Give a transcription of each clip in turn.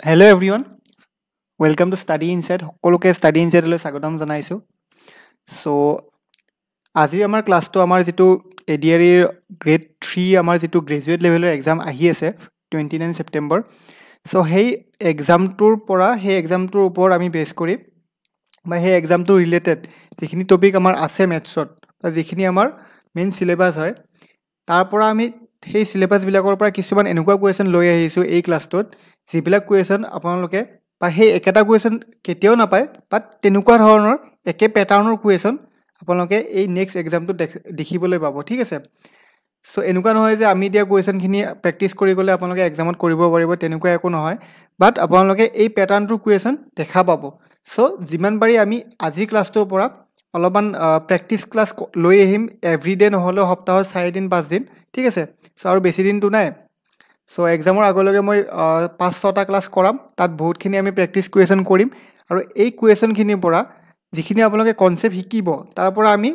Hello everyone, welcome to Study Insight. সকলোকে Study Insight লৈ স্বাগতম জনাইছোঁ। So আজি আমাৰ ক্লাছটো আমাৰ যেটো ADRE গ্ৰেড 3 আমাৰ যেটো গ্ৰেজুৱেট লেভেলৰ এক্সাম আহি আছে 29 সেপ্টেম্বৰ। So সেই এক্সামটোৰ পৰা সেই এক্সামটোৰ ওপৰত আমি বেছ কৰি বা সেই এক্সামটো ৰিলেটেড যিখিনি টপিক আমাৰ আছে মেথছত বা যিখিনি আমাৰ মেইন সিলেবাস হয় তাৰ পৰা আমি সেই সিলেবাস বিলাকৰ পৰা কিছুমান এনেকুৱা কোৱেশ্চন লৈ আহিছোঁ এই ক্লাছটোত যিবিলাক কোৱেশ্চন আপোনালোকে বা সেই একেটা কোৱেশ্চন কেতিয়াও নাপায় বাট তেনেকুৱা ধৰণৰ একে প্যাটাৰ্নৰ কোৱেশ্চন আপোনালোকে এই নেক্সট এক্সামটো দেখিবলৈ পাব ঠিক আছে। সো এনেকুৱা নহয় যে আমি দিয়া কোৱেশ্চনখিনি প্ৰেক্টিছ কৰি গ'লে আপোনালোকে এক্সামত কৰিব পাৰিব তেনেকুৱা একো নহয় বাট আপোনালোকে এই প্যাটাৰ্নটোৰ কোৱেশ্চন দেখা পাব। সো যিমান পাৰি আমি আজি ক্লাছটোৰ পৰা অলপমান প্ৰেক্টিছ ক্লাছ লৈ আহিম এভৰিডে নহ'লে সপ্তাহত 4 দিন 5 দিন ঠিক আছে। সো আৰু বেছি দিনটো নাই। সো এক্সামৰ আগলৈকে মই 5-6টা ক্লাছ কৰাম তাত বহুতখিনি আমি প্ৰেক্টিছ কুৱেশ্যন কৰিম আৰু এই কুৱেশ্যনখিনিৰ পৰা যিখিনি আপোনালোকে কনচেপ্ট শিকিব তাৰ পৰা আমি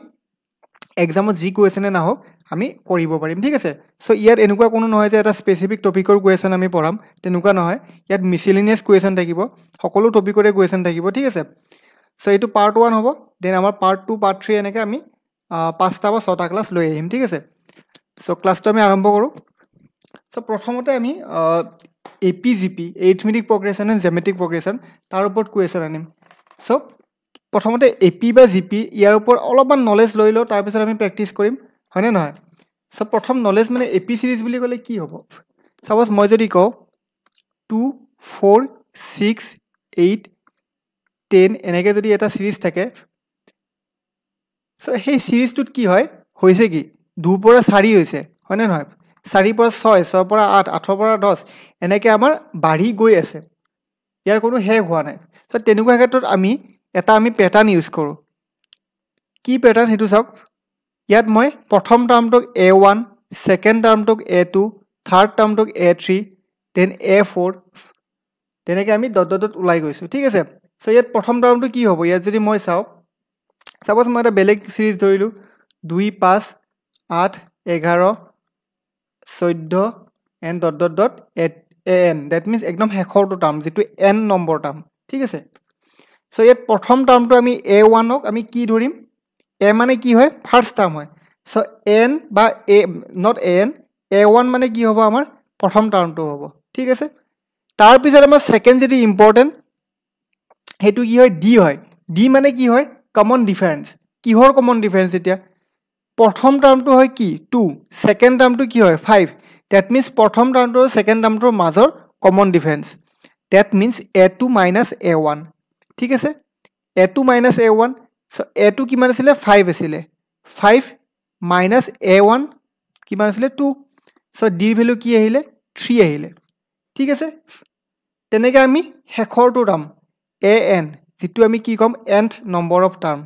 এক্সামত যি কুৱেশ্যনে নাহক আমি কৰিব পাৰিম ঠিক আছে। সো ইয়াত এনেকুৱা কোনো নহয় যে এটা স্পেচিফিক টপিকৰ কুৱেশ্যন আমি পঢ়াম তেনেকুৱা নহয়, ইয়াত মিসেলেনিয়াছ কুৱেশ্যন থাকিব, সকলো টপিকৰে কুৱেশ্যন থাকিব ঠিক আছে। সো এইটো পাৰ্ট 1 হ'ব, দেন আমাৰ পাৰ্ট 2 পাৰ্ট 3 এনেকৈ আমি 5টা বা 6টা ক্লাছ লৈ আহিম ঠিক আছে। সো ক্লাছটো আমি আৰম্ভ কৰোঁ। সো প্ৰথমতে আমি APGP arithmetic progression and geometric progression তাৰ ওপৰত কুৱেশ্যন আনিম। সো প্ৰথমতে AP বা GP ইয়াৰ ওপৰত অলপমান নলেজ লৈ লওঁ তাৰপিছত আমি প্ৰেক্টিছ কৰিম হয়নে নহয়। সো প্ৰথম নলেজ মানে AP সিৰিজ বুলি ক'লে কি হ'ব, সাপোজ মই যদি কওঁ 2 4 6 8 10 এনেকৈ যদি এটা সিৰিজ থাকে সো সেই সিৰিজটোত কি হয় হৈছে কি 2 পৰা 4 হৈছে হয়নে নহয়, 4 পৰা 6 6 পৰা 8 8 পৰা 10 এনেকৈ আমাৰ বাঢ়ি গৈ আছে, ইয়াৰ কোনো শেষ হোৱা নাই। সো তেনেকুৱা ক্ষেত্ৰত আমি প্যাটাৰ্ন ইউজ কৰোঁ। কি প্যাটাৰ্ন সেইটো চাওক, ইয়াত মই প্ৰথম টাৰ্মটোক A1 ছেকেণ্ড টাৰ্মটোক A2 থাৰ্ড টাৰ্মটোক A3 দেন A4 তেনেকৈ আমি ডট ডট ওলাই গৈছোঁ ঠিক আছে। সো ইয়াত প্ৰথম টাৰ্মটো কি হ'ব, ইয়াত যদি মই চাওঁ সাপোজ মই এটা বেলেগ সিৰিজ ধৰিলোঁ 2 5 8 11 14 and dot dot dot AN that means একদম শেষৰটো টাৰ্ম যিটো N নম্বৰ টাৰ্ম ঠিক আছে। সো ইয়াত প্ৰথম টাৰ্মটো আমি A1ক আমি কি ধৰিম, A মানে কি হয় ফাৰ্ষ্ট টাৰ্ম হয়। সো N বা A নট AN A1 মানে কি হ'ব আমাৰ প্ৰথম টাৰ্মটো হ'ব ঠিক আছে। তাৰপিছত আমাৰ ছেকেণ্ড যিটো ইম্পৰ্টেণ্ট সেইটো কি হয় D হয়। D মানে কি হয় কমন ডিফাৰেঞ্চ, কিহৰ কমন ডিফাৰেঞ্চ, এতিয়া প্ৰথম টাৰ্মটো হয় কি 2 ছেকেণ্ড টাৰ্মটো কি হয় 5 ডেট মিনছ প্ৰথম টাৰ্মটো আৰু ছেকেণ্ড টাৰ্মটোৰ মাজৰ common difference that means A2 minus A1 ঠিক আছে। A2 minus A1 so A2 কিমান আছিলে 5 আছিলে, 5 মাইনাছ A1 কিমান আছিলে 2 সো ডিৰ ভেলু কি আহিলে 3 আহিলে ঠিক আছে। তেনেকৈ আমি শেষৰটো টাৰ্ম AN যিটো আমি কি ক'ম nth নম্বৰ অফ টাৰ্ম,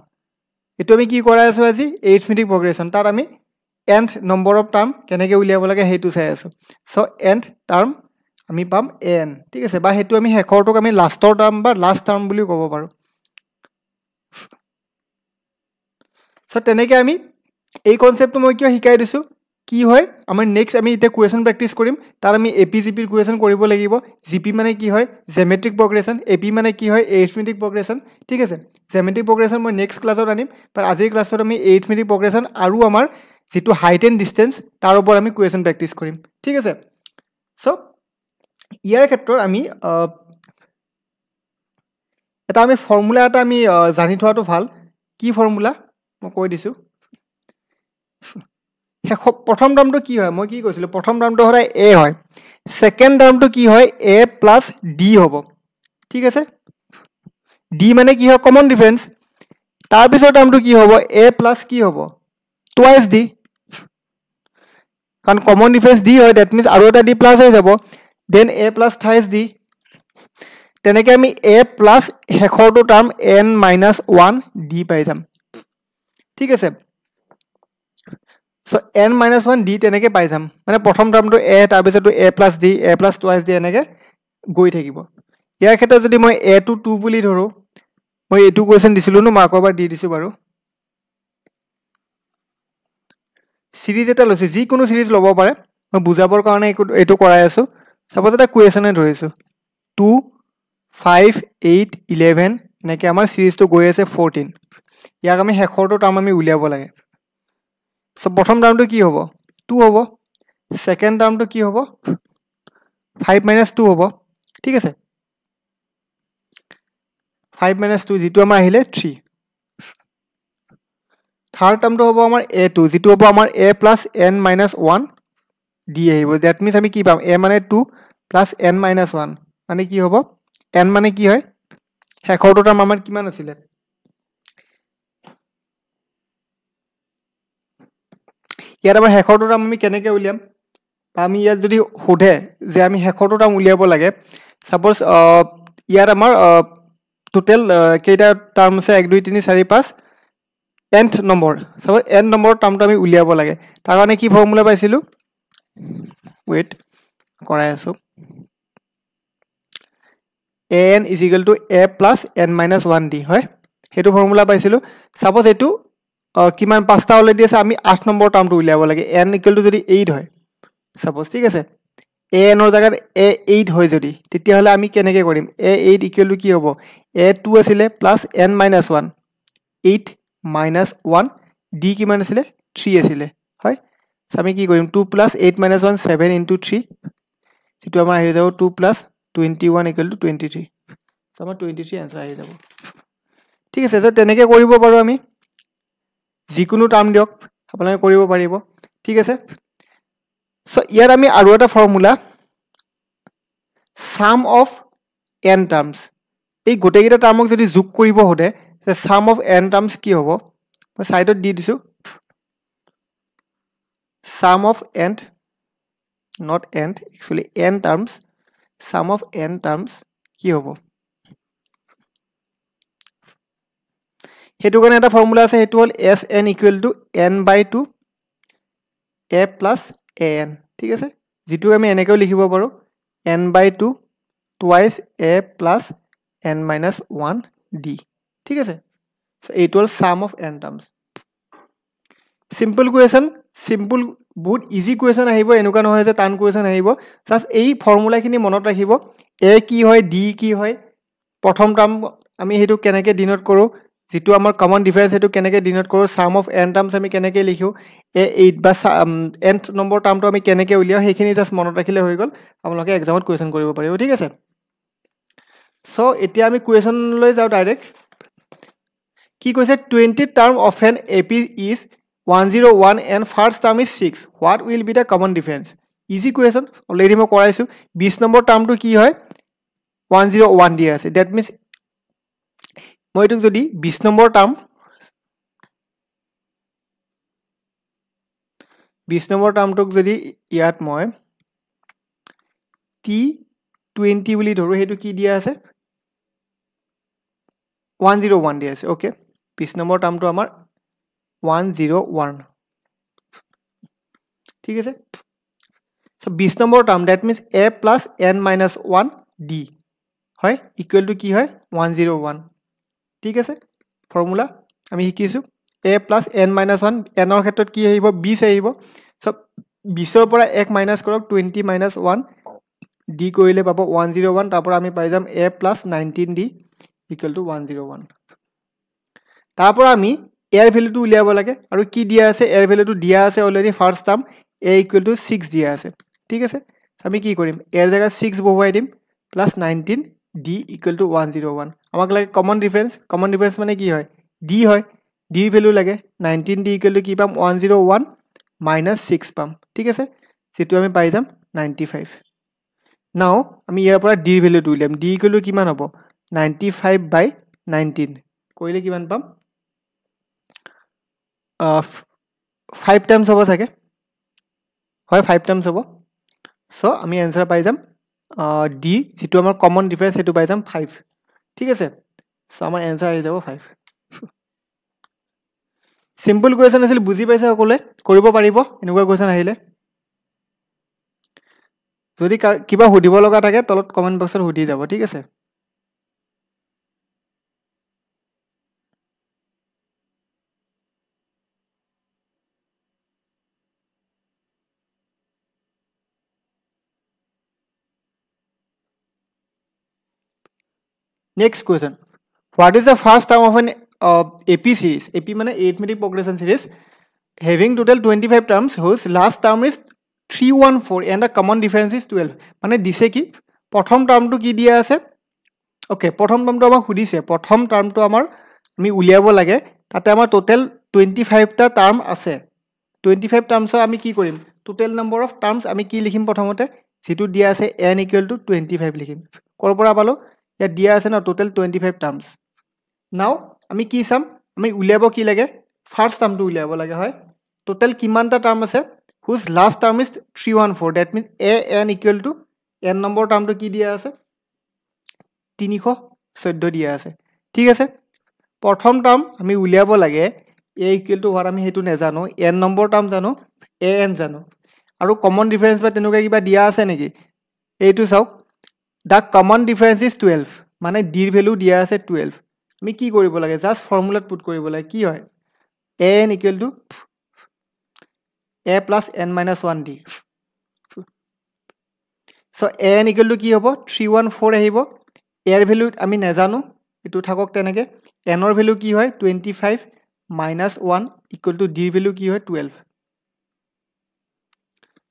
এইটো আমি কি কৰাই আছোঁ আজি এৰিথমেটিক প্ৰগ্ৰেশ্যন, তাত আমি nth নম্বৰ অফ টাৰ্ম কেনেকৈ উলিয়াব লাগে সেইটো চাই আছোঁ। সো nth টাৰ্ম আমি পাম AN ঠিক আছে, বা সেইটো আমি শেষৰটোক আমি লাষ্টৰ টাৰ্ম বা লাষ্ট টাৰ্ম বুলিও ক'ব পাৰোঁ। সো তেনেকৈ আমি এই কনচেপ্টটো মই কিয় শিকাই দিছোঁ, কি হয় আমাৰ নেক্সট আমি এতিয়া কুৱেশ্যন প্ৰেক্টিছ কৰিম তাত আমি APGPৰ কুৱেশ্যন কৰিব লাগিব। GP মানে কি হয় জেমেট্ৰিক প্ৰগ্ৰেশ্যন, AP মানে কি হয় এৰিথমেটিক প্ৰগ্ৰেশ্যন ঠিক আছে। জেমেট্ৰিক প্ৰগ্ৰেশ্যন মই নেক্সট ক্লাছত আনিম, বাট আজিৰ ক্লাছত আমি এৰিথমেটিক প্ৰগ্ৰেশ্যন আৰু আমাৰ যিটো হাইট এণ্ড ডিষ্টেঞ্চ তাৰ ওপৰত আমি কুৱেশ্যন প্ৰেক্টিছ কৰিম ঠিক আছে। সো ইয়াৰ ক্ষেত্ৰত আমি ফৰ্মুলা এটা আমি জানি থোৱাটো ভাল। কি ফৰ্মুলা মই কৈ দিছোঁ, প্ৰথম টাৰ্মটো কি হয় মই কি কৈছিলোঁ, প্ৰথম টাৰ্মটো সদায় A হয়, ছেকেণ্ড টাৰ্মটো কি হয় A প্লাছ D হ'ব ঠিক আছে। D মানে কি হয় কমন ডিফাৰেঞ্চ, তাৰপিছৰ টাৰ্মটো কি হ'ব A প্লাছ কি হ'ব টুৱাইচ D, কাৰণ কমন ডিফাৰেঞ্চ D হয় ডেট মিনছ আৰু এটা D প্লাছ হৈ যাব then A plus thrice D, তেনেকৈ আমি A প্লাছ শেষৰটো টাৰ্ম N মাইনাছ 1 D পাই যাম ঠিক আছে। সো N মাইনাছ 1 D তেনেকৈ পাই যাম, মানে প্ৰথম টাৰ্মটো A তাৰপিছতো A plus D A plus twice D এনেকৈ গৈ থাকিব। ইয়াৰ ক্ষেত্ৰত যদি মই A টো 2 বুলি ধৰোঁ, মই এইটো কুৱেশ্যন দিছিলোঁ ন মই আকৌ এবাৰ দি দিছোঁ বাৰু, সিৰিজ এটা লৈছোঁ যিকোনো সিৰিজ ল'ব পাৰে, মই বুজাবৰ কাৰণে এইটো কৰাই আছোঁ। সাপোজ এটা কুৱেশ্যনে ধৰিছোঁ 2 5 8 11 এনেকৈ আমাৰ সিৰিজটো গৈ আছে 14 ইয়াক আমি শেষৰটো টাৰ্ম আমি উলিয়াব লাগে সো প্ৰথম টাৰ্মটো কি হ'ব 2 হ'ব সেকেন্ড টাৰ্মটো কি হ'ব 5 - 2 হ'ব ঠিক আছে 5 - 2 যেটো আমাৰ আহিলে 3 থাৰ্ড টাৰ্মটো হ'ব আমাৰ a2 যেটো হ'ব আমাৰ a + n - 1 d আহিব দ্যাট মিন্স আমি কি পাম a মানে 2 + n - 1 মানে কি হ'ব n মানে কি হয় শেষৰটো টাৰ্ম আমাৰ কিমান আছিল ইয়াত আমাৰ শেষৰটো টাৰ্ম আমি কেনেকৈ উলিয়াম আমি ইয়াত যদি সোধে যে আমি শেষৰটো টাৰ্ম উলিয়াব লাগে সাপোজ ইয়াত আমাৰ টোটেল কেইটা টাৰ্ম আছে 1 2 3 4 5 nth number suppose n number টাৰ্মটো আমি উলিয়াব লাগে তাৰ কাৰণে কি ফৰ্মুলা পাইছিলো ওয়েট কৰাই আছো an = a + n - 1 d হয় হেতু ফৰ্মুলা পাইছিলো সাপোজ এটো কিমান পাঁচটা অলৰেডি আছে আমি 8 নম্বৰ টাৰ্মটো উলিয়াব লাগে n = যদি 8 হয় সাপোজ ঠিক আছে an ৰ জাগাত a8 হয় যদি তেতিয়া হলে আমি কেনেকৈ কৰিম a8 = কি হ'ব a2 আছিল + n - 1 8 - 1 d কিমান আছিল 3 আছিল হয় সো আমি কি কৰিম 2 + 8 - 1 7 * 3 যেটো আমাৰ আহি যাব 2 + 21 = 23 সো আমাৰ 23 आंसर আহি যাব ঠিক আছে সো তেনেকৈ কৰিব পাৰো আমি যিকোনো টাৰ্ম দিয়ক আপোনালোকে কৰিব পাৰিব ঠিক আছে সো ইয়াত আমি আৰু এটা formula sum of n terms এই গোটেইকেইটা টাৰ্মক যদি যোগ কৰিব হতে যে sum of n terms কি হ'ব মই সাইডত দি দিছো sum of n not n actually n terms sum of n terms কি হ'ব হেতু কাৰণে এটা ফৰ্মুলা আছে হেতু হল sn = n/2 a + an ঠিক আছে যেটো আমি এনেকৈ লিখিব পাৰো n/2 twice a + n - 1 d ঠিক আছে সো এইটো হল sum of n terms simple question simple বহুত ইজি কুৱেশ্যন আহিব এনেকুৱা নহয় যে টান কুৱেশ্যন আহিব জাস্ট এই ফৰ্মুলাখিনি মনত ৰাখিব a কি হয় d কি হয় প্ৰথম টাৰ্ম আমি হেতু কেনেকৈ ডিনোট কৰো যেটো আমাৰ কমন ডিফাৰেন্স হেতু কেনেকৈ ডিনোট কৰো sum of n terms আমি কেনেকৈ লিখো a8 বা nth নম্বৰ টাৰ্মটো আমি কেনেকৈ উলিয়াও হেখিনি জাস্ট মনত ৰাখিলে হৈ গল আপোনালোকে এক্সামত কুৱেশ্যন কৰিব পাৰিব ঠিক আছে সো এতিয়া আমি কুৱেশ্যন লৈ যাও ডাইৰেক্ট কি কৈছে 20th term of an AP is 101 and first term is 6 what will be the common difference easy question already মই কৰাইছো 20 নম্বৰ টাৰ্মটো কি হয় 101 দিয়া আছে that means মই এটো যদি 20 নম্বৰ টাৰ্ম 20 নম্বৰ টাৰ্মটোক যদি ইয়াত মই t20 বুলি ধৰো হেতু কি দিয়া আছে 101 দিয়া আছে ওকে 20 নম্বৰ টাৰ্মটো আমাৰ 101 ঠিক আছে so 20 number term that means a + n - 1 d হয় ইকুৱেল টু কি হয় 101 ঠিক আছে ফৰ্মুলা আমি শিকিছো a + n - 1 n ৰ ক্ষেত্ৰত কি আহিব 20 আহিব সো 20 ৰ পৰা 1 মাইনাস কৰক 20 - 1 d কৰিলে পাব 101 তাৰ পৰা আমি পাই যাম a + 19d ইকুৱেল টু 101 তাৰ পৰা আমি এৰ ভ্যালুটো উলিয়াব লাগে আৰু কি দিয়া আছে এৰ ভ্যালুটো দিয়া আছে অলৰেডি ফাৰ্স্ট টাৰ্ম a = 6 দিয়া আছে ঠিক আছে আমি কি কৰিম এৰ জায়গা 6 বহুৱাই দিম +19 d = 101 আমাক লাগে কমন ডিফাৰেন্স মানে কি হয় d হয় d ভ্যালু লাগে 19d = কি পাম 101 - 6 পাম ঠিক আছে যেটো আমি পাই যাম 95 নাও আমি ইয়াৰ পৰা d ভ্যালুটো উলিয়াম d = কিমান হ'ব 95/19 কৰিলে কিমান পাম 5 টাইমছ হ'ব থাকে হয় 5 টাইমছ হ'ব সো আমি आंसर পাই যাম d যেটো আমাৰ কমন ডিফাৰেন্স হেতু পাই যাম 5 ঠিক আছে সো আমাৰ आंसर আহি যাব 5 সিম্পল কুৱেশ্যন আছিল বুজি পাইছে সকলে কৰিব পাৰিব এনেকুৱা কুৱেশ্যন আহিলে যদি কিবা সুধিব লগা থাকে তলত কমেন্ট বক্সত সুধি যাব ঠিক আছে Next question. What is the first term of an AP series? AP মানে arithmetic progression series having total 25 terms whose last term is 314 and the common difference is 12. মানে দিছে কি প্ৰথম টাৰ্মটো কি দিয়া আছে ওকে প্ৰথম টাৰ্মটো আমাক সুধিছে প্ৰথম টাৰ্মটো আমাৰ আমি উলিয়াব লাগে তাতে আমাৰ টোটাল 25 টা টাৰ্ম আছে 25 টাৰ্মছৰ আমি কি কৰিম টোটাল নাম্বাৰ অফ টাৰ্মছ আমি কি লিখিম প্ৰথমতে যেটো দিয়া আছে n = 25 লিখিম কৰ পৰা পালো ইয়াত দিয়া আছে না টোটাল 25 টাৰ্মছ নাও আমি কি চাম আমি উলিয়াব কি লাগে ফাৰ্স্ট টাৰ্মটো উলিয়াব লাগে হয় টোটাল কিমানটা টাৰ্ম আছে whose last term is 314 that means an = n number টাৰ্মটো কি দিয়া আছে 314 দিয়া আছে ঠিক আছে প্ৰথম টাৰ্ম আমি উলিয়াব লাগে a = what আমি হেতু নেজানো n নম্বৰ টাৰ্ম জানো an জানো আৰু কমন ডিফাৰেন্স বা তেনেকুৱা কিবা দিয়া আছে নেকি এইটো চাওক the common difference is 12 মানে d ৰ ভ্যালু দিয়া আছে 12 আমি কি কৰিব লাগে জাস্ট ফৰ্মুলাত পুট কৰিব লাগে কি হয় an = a plus n minus 1d so an = কি হ'ব 314 আহিব a ৰ ভ্যালু আমি নেজানো এটো থাকক তেনেকে n ৰ ভ্যালু কি হয় 25 minus 1 = d ৰ ভ্যালু কি হয় 12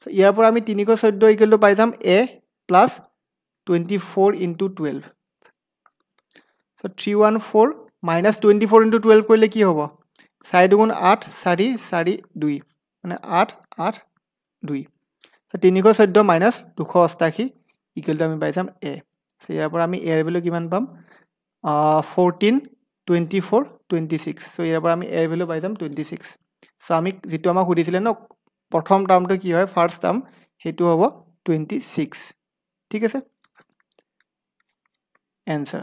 so ইয়াৰ পৰা আমি 314 পাই যাম a plus 24 into 12 so 314 minus 24 into 12 কৰিলে কি হ'ব 4 দুগুণ 8 4 4 2 মানে 8 8 2 so 314 minus 288 equal to আমি পাই যাম a so ইয়াৰ পৰা আমি a ৰ ভ্যালু কিমান পাম 14 24 26 so ইয়াৰ পৰা আমি a ৰ ভ্যালু পাই যাম 26 so আমি যেটো আমাক সুধিছিলে ন প্ৰথম টাৰ্মটো কি হয় ফাৰ্স্ট টাৰ্ম হেতু হ'ব 26 ঠিক আছে answer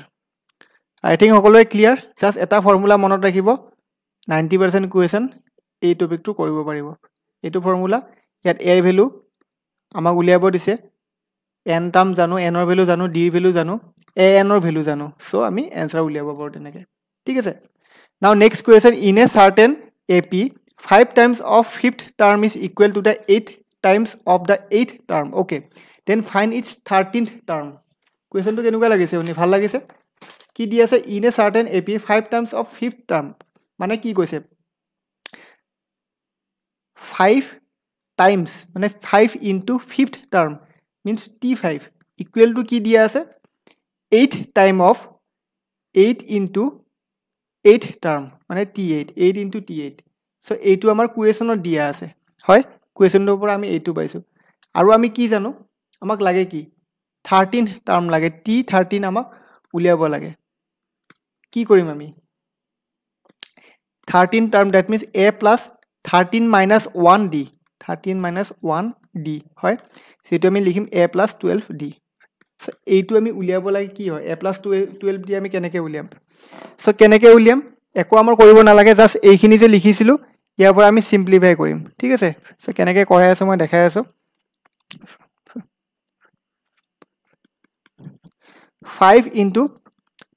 I think সকলোৱে ক্লিয়াৰ জাস্ট এটা ফৰ্মুলা মনত ৰাখিব 90% কোৱেশ্চন এই টপিকটো কৰিব পাৰিব এটো ফৰ্মুলা ইয়াত a ৰ ভ্যালু আমাক উলিয়াব দিছে n টাৰ্ম জানো n ৰ ভ্যালু জানো d ৰ ভ্যালু জানো an ৰ ভ্যালু জানো সো আমি आंसर উলিয়াব পাৰো তেনেকে ঠিক আছে নাও next question in a certain ap 5 times of fifth term is equal to the 8th times of the 8th term okay then find its 13th term কোৱেশ্চনটো কেনেকুৱা লাগিছে উনি ভাল লাগিছে কি দি আছে in a certain ap 5 times of fifth term মানে কি কৈছে 5 times মানে 5 into fifth term means t5 equal to কি দিয়া আছে 8 time of 8 into 8th term মানে t8 8 into t8 so এইটো আমাৰ কোৱেশ্চনত দিয়া আছে হয় কোৱেশ্চনৰ পৰা আমি এইটো পাইছো আৰু আমি কি জানো আমাক লাগে কি 13th term লাগে t13 আমাক উলিয়াব লাগে কি কৰিম আমি 13th term that means a plus 13 minus 1d 13 minus 1d হয় সেটো আমি লিখিম a plus 12d so এইটো আমি উলিয়াব লাগে কি হয় a plus 12d আমি কেনেকে উলিয়াম so কেনেকে উলিয়াম একো আমাৰ কৰিব নালাগে জাস্ট এইখিনি যে লিখিছিলো ইয়াৰ পৰা আমি সিম্পলিফাই কৰিম ঠিক আছে so কেনেকে কৰাই আছে মই দেখাই আছো 5 into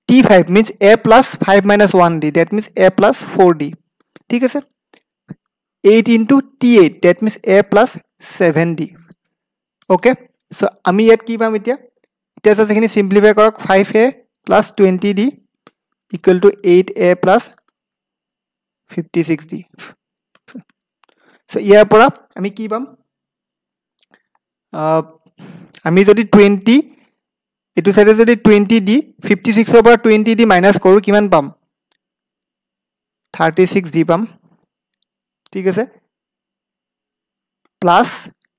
t5 means a plus 5 minus 1d that means a plus 4d ঠিক আছে 8 into t8 that means a plus 7d okay so আমি ইয়াত কি পাম এতিয়া জাস্ট এখিনি সিম্পলিফাই কৰক 5a plus 20d equal to 8a plus 56d so ইয়াৰ পৰা আমি কি পাম আমি যদি 20 এটো সাইডে যদি 20d 56 ৰ পৰা 20d মাইনাস কৰো কিমান পাম 36d পাম ঠিক আছে প্লাস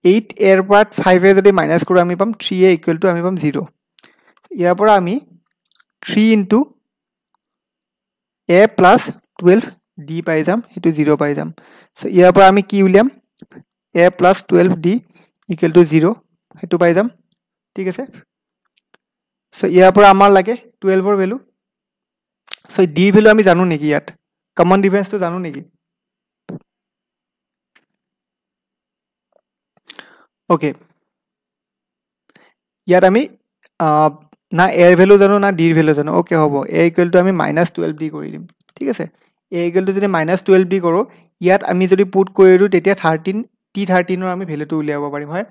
8 এৰ পৰা 5 এ যদি মাইনাস কৰো আমি পাম 3a equal to আমি পাম 0 ইয়াৰ পৰা আমি 3 into a plus 12d পাই যাম এটো 0 পাই যাম সো ইয়াৰ পৰা আমি কি উলিয়াম a plus 12d equal to 0 এটো পাই যাম ঠিক আছে সো ইয়াৰ পৰা আমাৰ লাগে 12 ৰ ভ্যালু সো d ভ্যালু আমি জানো নেকি ইয়াত কমন ডিফারেন্স তো জানো নেকি ওকে ইয়াত আমি না a এর ভ্যালু জানো না d এর ভ্যালু জানো ওকে হ'ব a equal to আমি -12d কৰি দিম ঠিক আছে a equal to যদি -12d কৰো ইয়াত আমি যদি পুট কৰিৰু তেতিয়া 13 t13 ৰ আমি ভ্যালুটো উলিয়াব পাৰিম হয়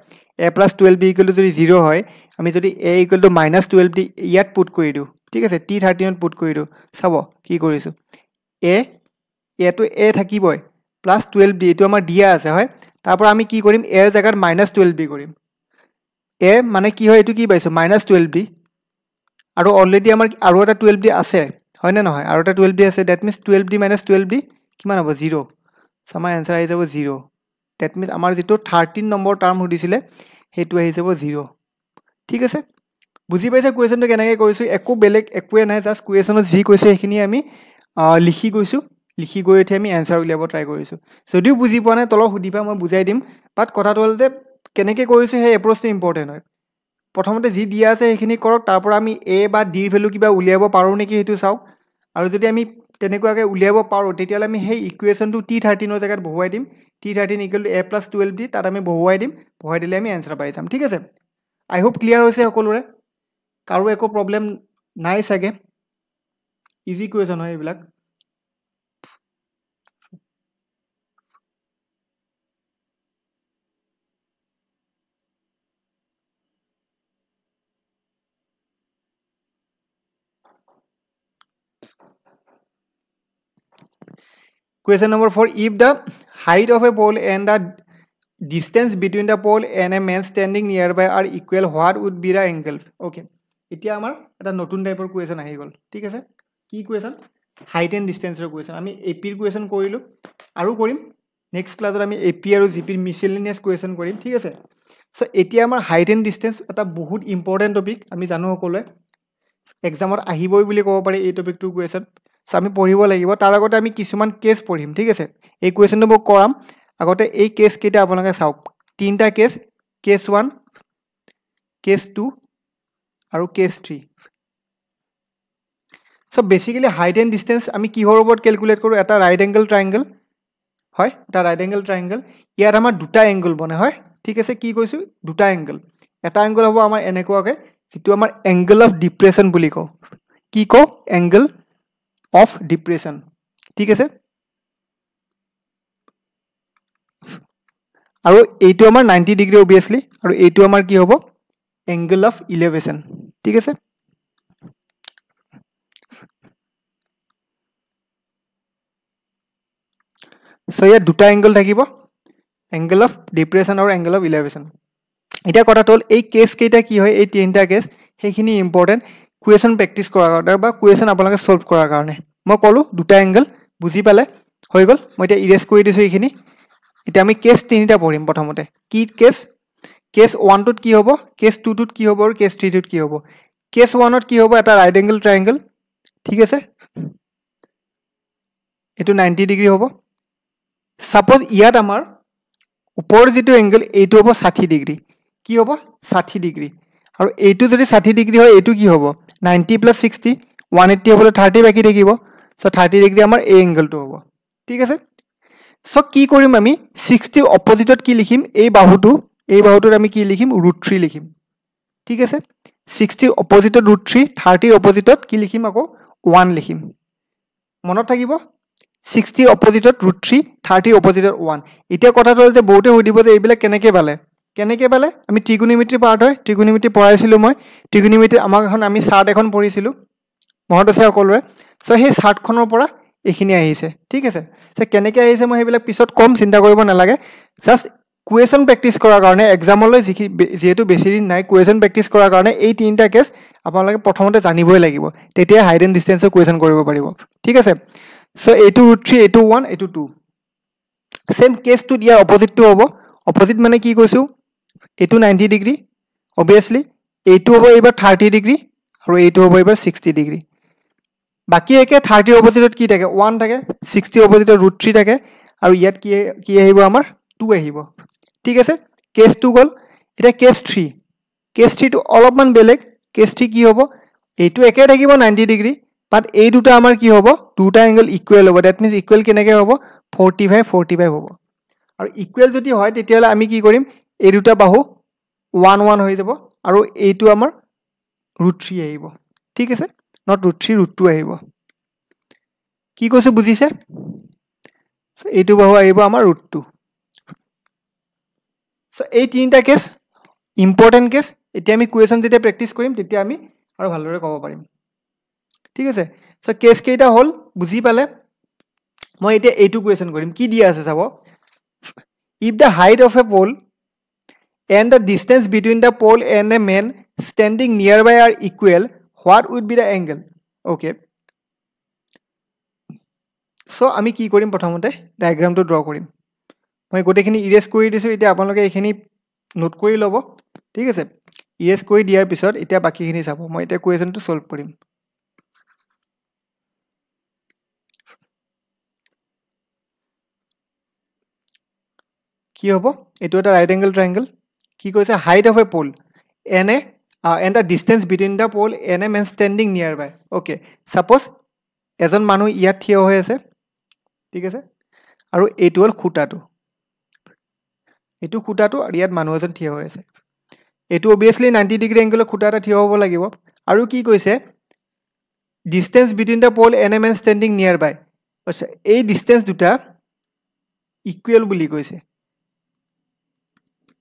a plus 12b equal to যদি 0 হয় আমি যদি a equal to -12d ইয়াত পুট কৰি দিও ঠিক আছে t13 ত পুট কৰি দিওঁ চাব কি কৰিছো a এটো a থাকিবই প্লাস 12b এটো আমাৰ দিয়া আছে হয় তাৰ পৰা আমি কি কৰিম a এৰ জায়গাত -12b কৰিম a মানে কি হয় এটো কি পাইছো -12b আৰু অলৰেডি আমাৰ আৰু এটা 12b আছে হয় না নহয় আৰু এটা 12b আছে দ্যাট মিন্স 12b - 12b কিমান হ'ব 0 সো আমাৰ आंसर আহি যাব 0 দ্যাট মিন্স আমাৰ যেটো 13 নম্বৰ টাৰ্ম হদিছিলে হেতু আহি যাব 0 ঠিক আছে বুজি পাইছা কোৱেচনটো কেনেকৈ কৰিছো একো বেলেগ একোৱে নাই জাস্ট কোৱেচনত যি কৈছে সেইখিনি আমি লিখি গৈছো লিখি গৈ এঠি আমি आंसर উলিয়াব ট্ৰাই কৰিছো যদিও বুজি পোৱা নাই তলত সুধিবা মই বুজাই দিম বাট কথাটো হল যে কেনেকৈ কৰিছো হে এপ্ৰোচটো ইম্পৰ্টেন্ট হয় প্ৰথমতে যি দিয়া আছে সেইখিনি কৰক তাৰ পৰা আমি a বা d ৰ ভ্যালু কিবা উলিয়াব পাৰো নেকি হেতু চাও আৰু যদি আমি তেনেকুৱাকে উলিয়াব পাৰো তেতিয়ালে আমি সেই ইকুৱেচনটো t13 ৰ জায়গাত বহুৱাই দিম t13 = a + 12d তাত আমি বহুৱাই দিম বহুৱাই দিলে আমি आंसर পাই যাম ঠিক আছে আই হোপ ক্লিয়াৰ হৈছে সকলোৰে কাৰো একো প্ৰবলেম নাই সাগে ইজি কুৱেচন হয় এইবিলাক Question number 4 if the height of a pole and the distance between the pole and a man standing nearby are equal what would be the angle okay এতিয়া আমাৰ এটা নতুন টাইপৰ কুৱেচন আহি গল ঠিক আছে কি কুৱেচন হাইট এন্ড ডিসটেন্সৰ কুৱেচন আমি এপি ৰ কুৱেচন কৰিলো আৰু কৰিম নেক্সট ক্লাছত আমি এপি আৰু জিপি ৰ মিসেলেনিয়াস কুৱেচন কৰিম ঠিক আছে সো এতিয়া আমাৰ হাইট এন্ড ডিসটেন্স এটা বহুত ইম্পৰ্টেন্ট টপিক আমি জানো সকলোৱে এক্সামত আহিবই বুলি ক'ব পাৰি এই টপিকটো কুৱেচন সো আমি পঢ়িব লাগিব তাৰ আগতে আমি কিছুমান কেস পঢ়িম ঠিক আছে এই কুৱেচনটো মই কৰাম আগতে এই কেস কেইটা আপোনালোকে চাওক তিনটা কেস কেস 1 কেস 2 আৰু case 3 so basically height and distance আমি কিহৰ ওপৰত ক্যালকুলেট কৰো এটা ৰাইট এঙ্গেল ট্ৰায়াঙ্গেল হয় এটা ৰাইট এঙ্গেল ট্ৰায়াঙ্গেল ইয়াৰ আমাৰ দুটা এঙ্গেল বনে হয় ঠিক আছে কি কৈছো দুটা এঙ্গেল এটা এঙ্গেল হ'ব আমাৰ এনেকুৱাকে যেটো আমাৰ এঙ্গেল অফ ডিপ্ৰেছন বুলি কও কি কও এঙ্গেল অফ ডিপ্ৰেছন ঠিক আছে আৰু এইটো আমাৰ 90 ডিগ্ৰী obviously আৰু এইটো আমাৰ কি হ'ব এঙ্গেল অফ ইলেভেশন ঠিক আছে সো ইয়াত দুটা এঙ্গেল থাকিব এঙ্গেল অফ ডিপ্ৰেছন আৰু এঙ্গেল অফ ইলেভেশন এটা কথা হল এই কেস কেইটা কি হয় এই তিনটা কেস সেইখিনি ইম্পৰ্টেন্ট কুৱেচন প্ৰেক্টিস কৰাৰ কাৰণে বা কুৱেচন আপোনালোকে সলভ কৰাৰ কাৰণে মই কলো দুটা এঙ্গেল বুজি পালে হৈ গল মই এটা ইৰেজ কৰি দিছো এইখিনি এটা আমি কেস তিনিটা পঢ়িম প্ৰথমতে কি কেস কেস 1 টোত কি হ'ব কেস 2 টোত কি হ'ব আৰু কেস 3 টোত কি হ'ব কেস 1 ত কি হ'ব এটা রাইট এঙ্গেল ট্রায়াঙ্গেল ঠিক আছে এটো 90 ডিগ্ৰী হ'ব সাপোজ ইয়াত আমাৰ উপৰ যেটো এঙ্গেল এইটো হ'ব 60 ডিগ্ৰী কি হ'ব 60 ডিগ্ৰী আৰু এইটো যদি 60 ডিগ্ৰী হয় এইটো কি হ'ব 90 + 60 180 হ'লে 30 বাকি থাকিব সো 30 ডিগ্ৰী আমাৰ এই এঙ্গেলটো হ'ব ঠিক আছে সো কি কৰিম আমি 60 অপোজিটত কি লিখিম এই বাহুটোত আমি কি লিখিম √3 লিখিম ঠিক আছে 60 অপোজিটত √3 30 অপোজিটত কি লিখিম আকৌ 1 লিখিম মনত থাকিব 60 অপোজিটত √3 30 অপোজিটত 1 এতিয়া কথাটো হল যে বহুতে হদিব যে এইবিলাক কেনেকৈ পালে আমি ট্ৰিগোনোমেট্ৰি পাৰ্ট হয় ট্ৰিগোনোমেট্ৰি পঢ়াইছিলো মই ট্ৰিগোনোমেট্ৰি আমাক এখন আমি চাৰ্ট এখন পঢ়িছিলো মনত আছে সকলোৰে সো সেই চাৰ্টখনৰ পৰা এইখিনি আহিছে ঠিক আছে সো কেনেকৈ আহিছে মই সেইবিলাক পিছত কম চিন্তা কৰিব নালাগে জাস্ট কুৱেচন প্ৰেক্টিস কৰাৰ কাৰণে এক্সামলৈ যেহেতু বেছি দিন নাই কুৱেচন প্ৰেক্টিস কৰাৰ কাৰণে এই তিনটা কেস আপোনালোকে প্ৰথমতে জানিবই লাগিব তেতিয়া হাইট এন্ড ডিসটেন্সৰ কুৱেচন কৰিব পাৰিব ঠিক আছে সো এইটো √3 এইটো 1 এইটো 2 সেম কেস টু দিয়া অপোজিট টু হ'ব অপোজিট মানে কি কৈছো এইটো 90 ডিগ্ৰী obviously এইটো হ'ব এবাৰ 30 ডিগ্ৰী আৰু এইটো হ'ব এবাৰ 60 ডিগ্ৰী বাকি একে 30 অপোজিটত কি থাকে 1 থাকে 60 অপোজিটত √3 থাকে আৰু ইয়াত কি আহিব আমাৰ 2 আহিব ঠিক আছে কেস 2 গল এটা কেস 3 কেস 3 টো অলপমান বেলেগ কেস 3 কি হ'ব এইটো একে থাকিব 90 ডিগ্ৰী বাট এই দুটা আমাৰ কি হ'ব দুটা এঙ্গেল ইকুৱেল হ'ব দ্যাট মিন্স ইকুৱেল কেনেকৈ হ'ব 45 45 হ'ব আৰু ইকুৱেল যদি হয় তেতিয়ালে আমি কি কৰিম এই দুটা বাহু 1 1 হৈ যাব আৰু এইটো আমাৰ √3 আহিব ঠিক আছে not √3 √2 আহিব কি কৈছো বুজিছে সো এইটো বাহু আহিব আমাৰ √2 সো এই তিনটা কেস ইম্পৰ্টেন্ট কেস এতিয়া আমি কুৱেচন যেতিয়া প্ৰেক্টিস কৰিম তেতিয়া আমি আৰু ভালদৰে ক'ব পাৰিম ঠিক আছে সো কেস কেইটা হল বুজি পালে মই এতিয়া এইটো কোৱেশ্চন কৰিম কি দিয়া আছে চাব if the height of a pole and the distance between the pole and a man standing nearby are equal what would be the angle okay so আমি কি কৰিম প্ৰথমতে ডায়াগ্ৰামটো ড্ৰ কৰিম মই গোটেইখিনি ইৰেজ কৰি দিছো এতিয়া আপোনালোকে এইখিনি নোট কৰি ল'ব ঠিক আছে ইৰেজ কৰি দিয়াৰ পিছত এতিয়া বাকিখিনি চাব মই এতিয়া কোৱেশ্চনটো সলভ কৰিম কি হ'ব এটো এটা ৰাইট এংগল ট্ৰায়াঙ্গল কি কৈছে height of a pole and the distance between the pole and a man standing nearby okay suppose এজন মানুহ ইয়াত থিয় হৈ আছে ঠিক আছে আৰু এইটো হল খুঁটাটো আৰু ইয়াত মানুহ এজন থিয় হৈ আছে এইটো obviously 90 ডিগ্ৰী এংগলৰ খুঁটা এটা থিয় হ'ব লাগিব আৰু কি কৈছে distance between the pole and a man standing nearby আচ্ছা এই distance দুটা equal বুলি কৈছে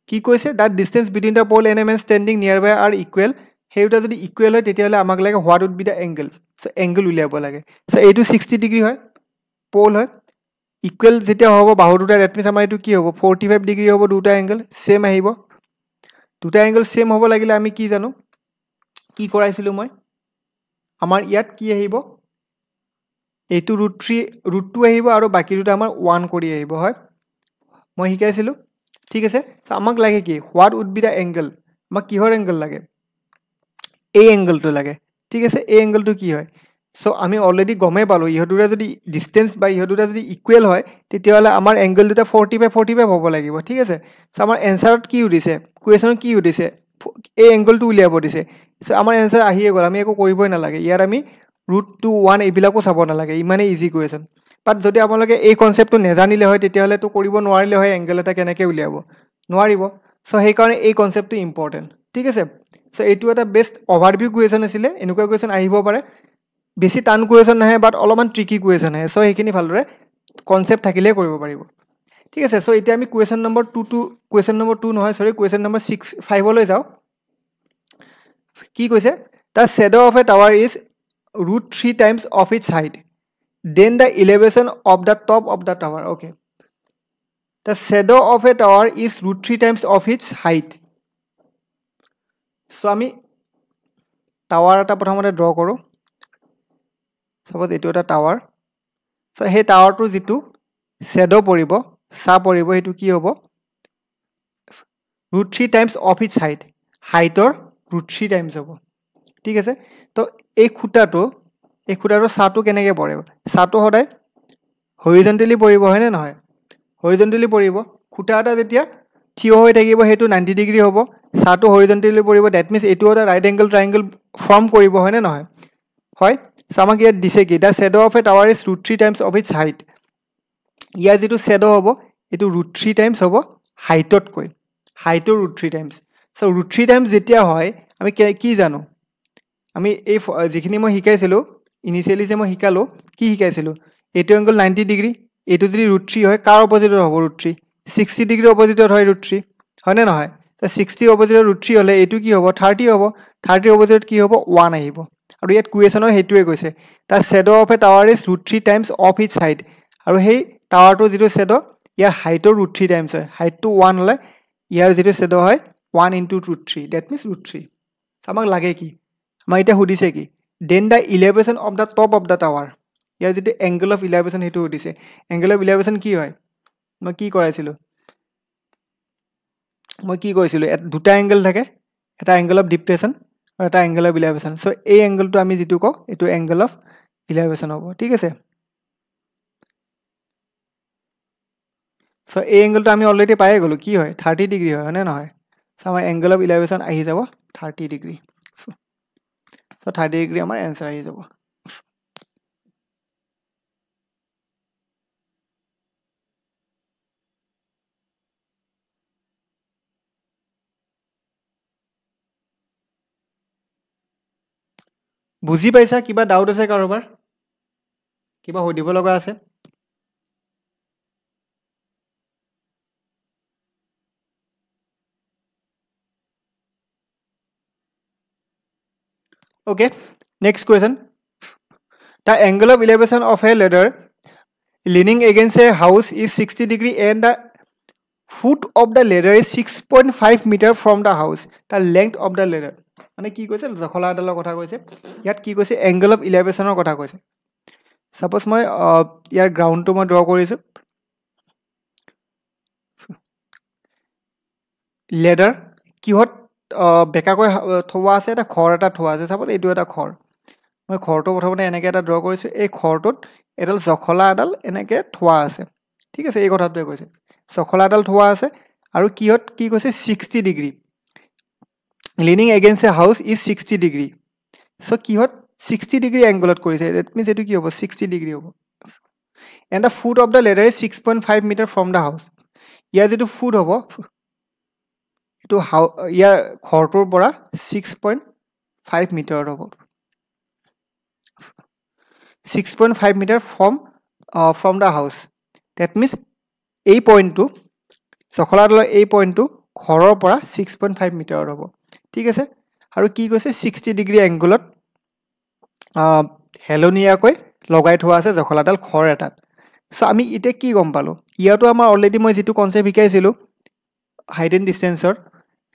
কি কৈছে that distance between the pole and a man standing nearby are equal হেউটা যদি equal হয় তেতিয়াহলে আমাক লাগে what would be the angle so angle উলিয়াব লাগে so এইটো 60 ডিগ্ৰী হয় pole হয় equal যেতিয়া হ'ব বাহু দুটা that means আমাৰ এইটো কি হ'ব 45 ডিগ্ৰী হ'ব দুটা angle same আহিব দুটা angle same হ'ব লাগিলে আমি কি জানো কি কৰাইছিলো মই আমাৰ ইয়াত কি আহিব এইটো √2 আহিব আৰু বাকি দুটা আমাৰ 1 কৰি আহিব হয় মই শিকাইছিলো ঠিক আছে তো আমাক লাগে কি what would be the angle আমাক কিহৰ angle লাগে এই angle-টো লাগে ঠিক আছে এই angle-টো কি হয় সো আমি অলৰেডি গমে পালো ইহতুৰা যদি ডিসটেন্স বা ইহতুৰা যদি ইকুৱেল হয় তেতিয়াহলে আমাৰ angle দুটা 45 হ'ব লাগিব ঠিক আছে সো আমাৰ এনসাৰত কি উদিছে কোৱেশ্চনত কি উদিছে এই angle-টো উলিয়াব দিছে সো আমাৰ এনসাৰ আহিয়ে গল আমি একো কৰিবই নালাগে ইয়াৰ আমি √2 1 এইবিলাকো চাব নালাগে ইমানে ইজি কোৱেশ্চন বাট যদি আপোনালোকে এই কনসেপ্টটো নেজানিলে হয় তেতিয়াহলে তো কৰিব নোৱাৰিলে হয় angle এটা কেনেকৈ উলিয়াব নোৱাৰিব সো সেই কাৰণে এই কনসেপ্টটো ইম্পৰ্টেন্ট ঠিক আছে সো এইটো এটা বেস্ট ওভাৰভিউ কোৱেশ্চন আছিল এনেকুৱা কোৱেশ্চন আহিব পাৰে বেছি টান কোৱেশ্চন নাহে বাট অলপমান ট্ৰিকি কোৱেশ্চন আহে সো এইখিনি ভালদৰে কনসেপ্ট থাকিলে কৰিব পাৰিব ঠিক আছে সো এতিয়া আমি কোৱেশ্চন নম্বৰ 2 নহয় সৰি কোৱেশ্চন নম্বৰ 6 5 লৈ যাও কি কৈছে the shadow of a tower is √3 times of its height then the elevation of the top of the tower okay the shadow of a tower is √3 times of its height so আমি tower এটা প্ৰথমতে draw কৰো suppose এটো এটা tower so হে টাৱাৰটো যেটো shadow পৰিব সা পৰিব এটো কি হ'ব √3 times of its height হাইটৰ √3 times হ'ব ঠিক আছে তো এই খুঁটাটো সাটো কেনেকৈ পৰিব সাটো সদায় হৰিজন্টেলি পৰিব হয় নে নহয় হৰিজন্টেলি পৰিব খুঁটা এটা যেতিয়া থিয় হৈ থাকিব হেতু 90 ডিগ্ৰী হ'ব সাটো হৰিজন্টেলি পৰিব দ্যাট মিন্স এটো এটা ৰাইট এংগল ট্ৰায়াঙ্গল ফৰ্ম কৰিব হয় নে নহয় হয় সামাক ইয়াত দিছে কি the shadow of a tower is √3 times of its height ইয়াৰ যেটো শ্যাডো হ'ব এটো √3 টাইমছ হ'ব হাইটত কৈ হাইটৰ √3 টাইমছ সো √3 টাইমছ যেতিয়া হয় আমি কি জানো আমি এই যিখিনি মই শিকাইছিলো ইনিশিয়ালি যে মই শিকালো কি শিকাইছিলো এটো এংগল 90 ডিগ্ৰী এটো যদি √3 হয় কাৰ অপজিটৰ হ'ব √3 60 ডিগ্ৰী অপজিটৰ হয় √3 হয় নে নহয় তো 60 অপজিটৰ √3 হলে এটো কি হ'ব 30 হ'ব 30 অপজিটত কি হ'ব 1 আহিব আৰু ইয়াত কুৱেশনৰ হেতুৱে কৈছে the shadow of a tower is √3 times of its height আৰু হেই টাৱাৰটো যেটো শ্যাডো ইয়াৰ হাইটৰ √3 টাইমছ হয় হাইটটো 1 হলে ইয়াৰ যেটো শ্যাডো হয় 1 * √3 দ্যাট মিন্স √3 আমাক লাগে কি আমাৰ এটা হুদিছে কি then the elevation of the top of the tower ইয়াৰ যেটো এংগল অফ ইলেভেশন হেতু হুদিছে এংগল অফ ইলেভেশন কি হয় মই কি কৰাইছিলো মই কি কৈছিলো দুটা এংগল থাকে এটা এংগল অফ ডিপ্ৰেছন আৰু এটা এংগল অফ ইলেভেশন সো এই এংগলটো আমি যেটো কও এটো এংগল অফ ইলেভেশন হ'ব ঠিক আছে সো এই এংগলটো আমি অলৰেডি পাই গলো কি হয় 30 ডিগ্ৰী হয় না নহয় সো আমাৰ এংগল অফ ইলেভেশন আহি যাব 30 ডিগ্ৰী সো 30 ডিগ্ৰী আমাৰ आंसर আহি যাব বুজি পাইছা কিবা ডাউট আছে কাৰোবাৰ কিবা হদিব লগা আছে Okay, next question. The angle of elevation of a ladder leaning against a house is 60 degree and the foot of the ladder is 6.5 meter from the house. The length of the ladder. মানে কি কৈছে জখলা আদালৰ কথা কৈছে ইয়াত কি কৈছে angle of ইলেভেশনৰ কথা কৈছে সাপোজ মই ইয়াৰ গ্ৰাউণ্ডটো মই ড্ৰ কৰিছো লেডাৰ কিহত বেকাকৈ থোৱা আছে এটা খৰ এটা থোৱা আছে সাপোজ এইটো এটা খৰ মই খৰটো প্ৰথমতে এনেকৈ এটা ড্ৰ কৰিছো এই খৰটোত এডাল জখলা আদাল এনেকৈ থোৱা আছে ঠিক আছে এই কথাটোৱে কৈছে জখলা আদাল থোৱা আছে আৰু কিহত কি কৈছে 60 degree leaning against a house is 60 degree so কিহত 60 degree angle কৰিছে that means এটো কি হ'ব 60 degree হ'ব and the foot of the ladder is 6.5 meter from the house ইয়াৰ যেটো foot হ'ব এটো ইয়াৰ খৰটোৰ পৰা 6.5 meter হ'ব 6.5 meter from the house that means এই পইণ্টটো জখলাডালৰ এই পইণ্টটো খৰৰ পৰা 6.5 meter হ'ব ঠিক আছে আৰু কি কৈছে 60 ডিগ্ৰী এংগলত হেলনিয়াকৈ লগাই থোৱা আছে জখলাডাল খৰ এটাত সো আমি ইতে কি গম পালো ইয়াতো আমাৰ অলৰেডি মই যেটো কনসেপ্ট শিকাইছিলো হাইট এন্ড ডিসটেন্সৰ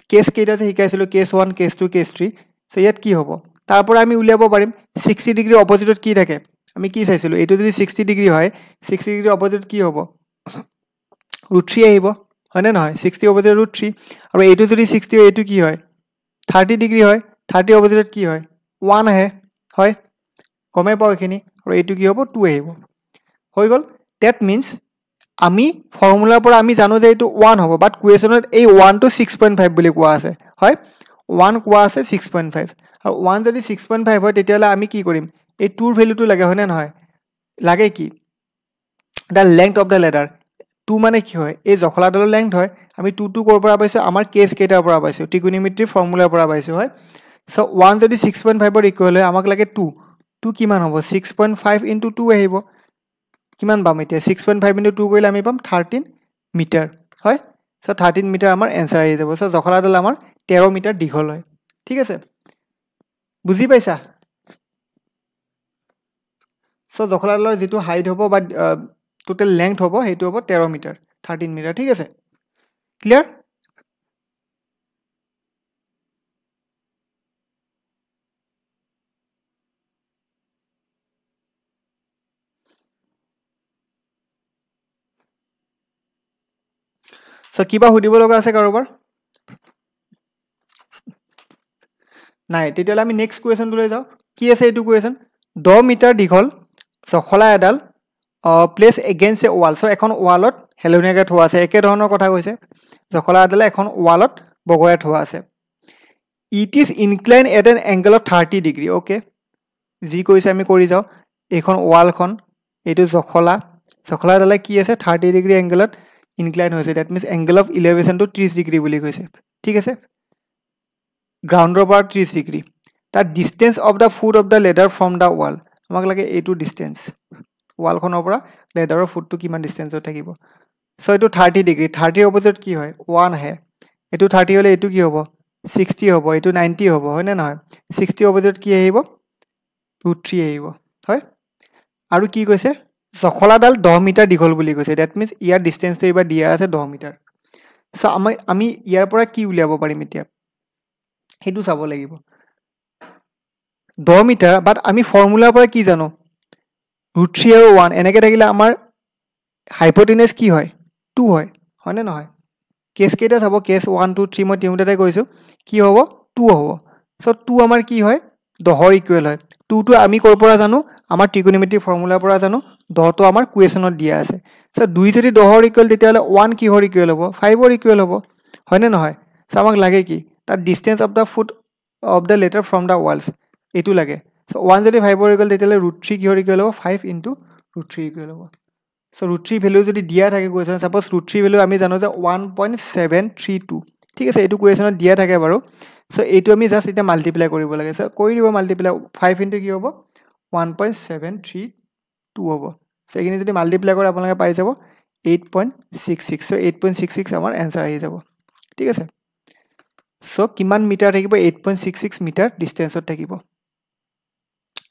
কেস কেইটাতে শিকাইছিলো কেস 1 কেস 2 কেস 3 সো ইয়াত কি হ'ব তাৰ পৰা আমি উলিয়াব পাৰিম 60 ডিগ্ৰী অপোজিটত কি থাকে আমি কি চাইছিলো এটো যদি 60 ডিগ্ৰী হয় 60 ডিগ্ৰী অপোজিট কি হ'ব √3 আহিব হয়নে নহয় 60 অপোজিট √3 আৰু এটো যদি 60 হয় এটো কি হয় 30 ডিগ্ৰী হয় 30 অপোজিটত কি হয় 1 আহে হয় কমে পাও এখিনি আৰু এটো কি হ'ব 2 আহিব হৈ গল that means আমি ফৰ্মুলাৰ পৰা আমি জানো যে এটো 1 হ'ব বাট কোৱেশ্যনত এই 1 টু 6.5 বুলি কোৱা আছে হয় 1 কোৱা আছে 6.5 আৰু 1 যদি 6.5 হয় তেতিয়ালে আমি কি কৰিম এই 2 ৰ ভ্যালুটো লাগে হয়নে নহয় লাগে কি the length of the ladder 2 মানে কি হয় এই জখলাডালৰ লেংথ হয় আমি 2 কৰ পৰা পাইছো আমাৰ কেস কেইটাৰ পৰা পাইছো ট্ৰিগোনোমেট্ৰি ফৰ্মুলাৰ পৰা পাইছো হয় সো 1 যদি 6.5 ৰ ইকুৱেল হয় আমাক লাগে 2 2 কিমান হ'ব 6.5 * 2 আহিব কিমান পাম এতিয়া 6.5 * 2 কৰিলে আমি পাম 13 মিটাৰ হয় সো 13 মিটাৰ আমাৰ आंसर আহি যাব সো জখলাডাল আমাৰ 13 মিটাৰ দীঘল হয় ঠিক আছে বুজি পাইছা সো জখলাডালৰ যেটো হাইট হ'ব বা total length hobo hetu hobo 13 meter 13 meter ঠিক আছে ক্লিয়ার সো কিবা হুদিব লগা আছে কাৰোবাৰ নাই তেতিয়ালে আমি নেক্সট কোৱেশ্চন লৈ যাও কি আছে এটো কোৱেশ্চন 10 মিটাৰ দীঘল জখলা এডাল প্লেস এগেইনষ্ট এ ওয়াল সো এখন ওয়ালত হেলনিয়াকে থোৱা আছে একে ধৰণৰ কথা কৈছে জখলা আদালে এখন ওয়ালত বগৰাই থোৱা আছে it is incline at N angle of 30 degree okay G কৈছে আমি কৰি যাও এখন ওয়ালখন এটো জখলা আদালে কি আছে 30 ডিগ্ৰী এংগলত ইনক্লাইন হৈছে that means angle of elevation to 30 degree বুলি কৈছে ঠিক আছে গ্ৰাউণ্ডৰ পৰা 30 degree the distance of the foot of the ladder from the wall আমাক লাগে এটো ডিসটেন্স ওয়ালখনৰ পৰা লেডাৰৰ ফুটটো কিমান ডিসটেন্সত থাকিব সো এটো 30 ডিগ্ৰী 30 অপোজিট কি হয় 1 আহে এটো 30 হলে এটো কি হ'ব 60 হ'ব এটো 90 হ'ব হয় না নহয় 60 অপোজিট কি আহিব √3 আহিব হয় আৰু কি কৈছে জখলাডাল 10 মিটাৰ দীঘল বুলি কৈছে দ্যাট মিন্স ইয়াৰ ডিসটেন্সটো এবাৰ দিয়া আছে 10 মিটাৰ সো আমি ইয়াৰ পৰা কি উলিয়াব পাৰিম এতিয়া হেতু চাব লাগিব 10 মিটাৰ বাট আমি ফৰ্মুলাৰ পৰা কি জানো √3 আৰু 1 এনেকে থাকিলে আমাৰ হাইপোটেনাস কি হয় 2 হয় হয়নে নহয় কেস কেইটা চাব কেস 1 2 3 মই তিনিটাতে কৈছো কি হ'ব 2 হ'ব সো 2 আমাৰ কি হয় 10 ৰ ইকুৱেল হয় 2 টো আমি কৰ পৰা জানো আমাৰ ট্ৰিগোনোমেট্ৰি ফৰ্মুলাৰ পৰা জানো 10 টো আমাৰ কোৱেশ্যনত দিয়া আছে সো 2 যদি 10 ৰ ইকুৱেল তেতিয়ালে 1 কি হৰ ইকুৱেল হ'ব 5 ৰ ইকুৱেল হ'ব হয়নে নহয় সো আমাক লাগে কি তাৰ distance of the foot of the ladder from the walls এটো লাগে সো 1 যদি 5 ৰ ইকুৱেল তেতিয়ালে √3 কি হৰ ইকুৱেল হ'ব 5 * √3 ইকুৱেল হ'ব সো √3 ভ্যালু যদি দিয়া থাকে কোৱেশ্যন সাপোজ √3 ভ্যালু আমি জানো যে 1.732 ঠিক আছে এটো কোৱেশ্যনত দিয়া থাকে বাৰু সো এটো আমি জাস্ট এটা মাল্টিপ্লাই কৰিব লাগে সো কৰি দিব মাল্টিপ্লাই 5 * কি হ'ব 1.732 হ'ব সো এখিনি যদি মাল্টিপ্লাই কৰে আপোনালোকে পাই যাব 8.66 সো 8.66 আমাৰ आंसर আহি যাব ঠিক আছে সো কিমান মিটাৰ থাকিব 8.66 মিটাৰ ডিসটেন্সত থাকিব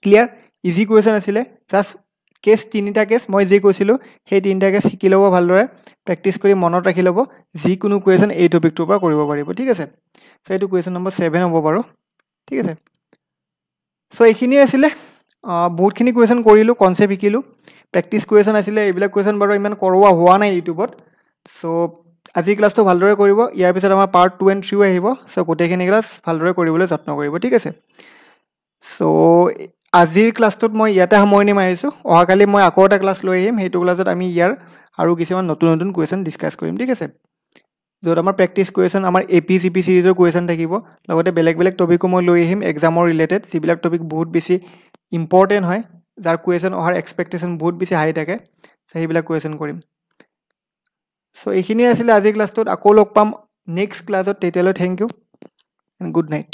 ক্লিয়াৰ ইজি কুৱেশ্যন আছিলে জাষ্ট কেছ 3টা কেছ মই যি কৈছিলোঁ সেই 3টা কেছ শিকি ল'ব ভালদৰে প্ৰেক্টিছ কৰি মনত ৰাখি ল'ব যিকোনো কুৱেশ্যন এই টপিকটোৰ পৰা কৰিব পাৰিব ঠিক আছে চ' এইটো কুৱেশ্যন নম্বৰ 7 হ'ব বাৰু ঠিক আছে চ' এইখিনিয়ে আছিলে বহুতখিনি কুৱেশ্যন কৰিলোঁ কনচেপ্ট শিকিলোঁ প্ৰেক্টিছ কুৱেশ্যন আছিলে এইবিলাক কুৱেশ্যন বাৰু ইমান কৰোৱা হোৱা নাই ইউটিউবত চ' আজিৰ ক্লাছটো ভালদৰে কৰিব ইয়াৰ পিছত আমাৰ পাৰ্ট 2 and 3 আহিব চ' গোটেইখিনি ক্লাছ ভালদৰে কৰিবলৈ যত্ন কৰিব ঠিক আছে চ' আজিৰ ক্লাছটোত মই ইয়াতে সামৰণি মাৰিছোঁ অহাকালি মই আকৌ এটা ক্লাছ লৈ আহিম সেইটো ক্লাছত আমি ইয়াৰ আৰু কিছুমান নতুন নতুন কুৱেশ্যন ডিছকাছ কৰিম ঠিক আছে য'ত আমাৰ প্ৰেক্টিছ কুৱেশ্যন আমাৰ AP CP চিৰিজৰ কুৱেশ্যন থাকিব লগতে বেলেগ বেলেগ টপিকো মই লৈ আহিম এক্সামৰ ৰিলেটেড যিবিলাক টপিক বহুত বেছি ইম্পৰ্টেণ্ট হয় যাৰ কুৱেশ্যন অহাৰ এক্সপেক্টেশ্যন বহুত বেছি হাই থাকে চ' সেইবিলাক কুৱেশ্যন কৰিম চ' এইখিনিয়ে আছিলে আজিৰ ক্লাছটোত আকৌ লগ পাম নেক্সট ক্লাছত তেতিয়ালৈ thank you and good night